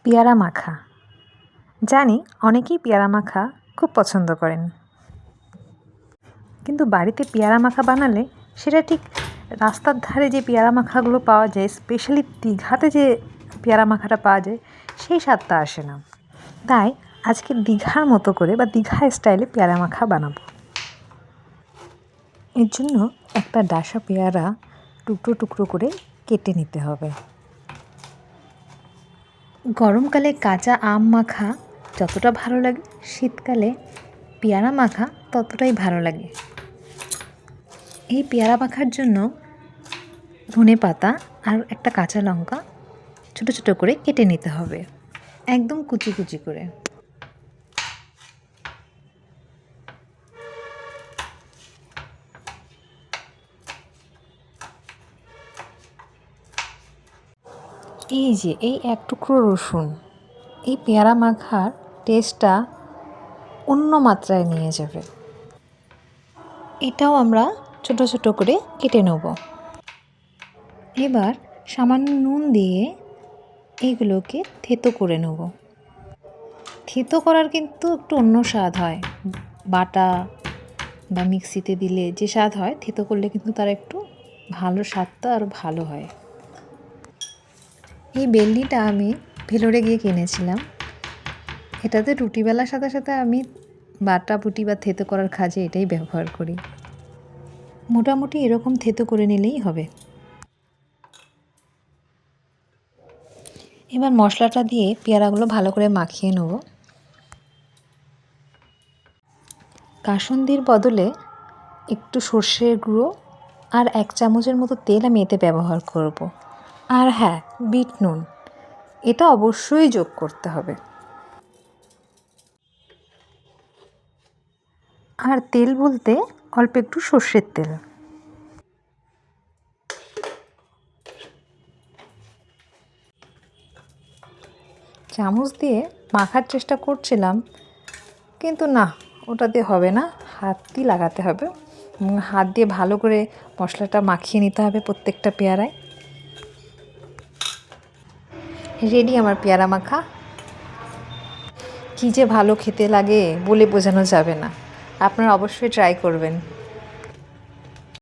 পেয়ারা মাখা। জানি অনেকেই পেয়ারা মাখা খুব পছন্দ করেন, কিন্তু বাড়িতে পেয়ারা মাখা বানালে সেটা ঠিক রাস্তার ধারে যে পেয়ারা মাখাগুলো পাওয়া যায়, স্পেশালি দীঘাতে যে পেয়ারা মাখাটা পাওয়া যায়, সেই স্বাদটা আসে না। তাই আজকে দীঘার মতো করে বা দীঘা স্টাইলে পেয়ারা মাখা বানাবো। এর জন্য একটা ডাসা পেয়ারা টুকরো টুকরো করে কেটে নিতে হবে। গরমকালে কাঁচা আম মাখা যতটা ভালো লাগে, শীতকালে পেয়ারা মাখা ততটাই ভালো লাগে। এই পেয়ারা মাখার জন্য ধনেপাতা আর একটা কাঁচা লঙ্কা ছোটো ছোটো করে কেটে নিতে হবে, একদম কুচি কুচি করে। এই যে এই এক টুকরো রসুন এই পেয়ারা মাখার টেস্টটা অন্য মাত্রায় নিয়ে যাবে। এটাও আমরা ছোটো ছোটো করে কেটে নেব। এবার সামান্য নুন দিয়ে এগুলোকে থেতো করে নেব। থেতো করার কিন্তু একটু অন্য স্বাদ হয়, বাটা বা মিক্সিতে দিলে যে স্বাদ হয়, থেতো করলে কিন্তু তার একটু ভালো স্বাদটা আরও ভালো হয়। এই বেলনিটা আমি ভেলোরে গিয়ে কিনেছিলাম। এটাতে রুটি বেলার সাথে সাথে আমি বাটা বুটি বা থেতো করার কাজে এটাই ব্যবহার করি। মোটামুটি এরকম থেতো করে নিলেই হবে। এবার মশলাটা দিয়ে পেয়ারাগুলো ভালো করে মাখিয়ে নেব। কাসুন্দির বদলে একটু সর্ষের গুঁড়ো আর 1 চামচের মতো তেল আমি এতে ব্যবহার করব। আর হ্যাঁ, বিট নুন এটা অবশ্যই যোগ করতে হবে। আর তেল বলতে অল্প একটু সর্ষের তেল। চামচ দিয়ে মাখার চেষ্টা করছিলাম, কিন্তু না, ওটা দিয়ে হবে না, হাত দিয়ে লাগাতে হবে এবং হাত দিয়ে ভালো করে মশলাটা মাখিয়ে নিতে হবে প্রত্যেকটা পেয়ারায়। রেডি আমার পেয়ারা মাখা। কী যে ভালো খেতে লাগে বলে বোঝানো যাবে না। আপনারা অবশ্যই ট্রাই করবেন।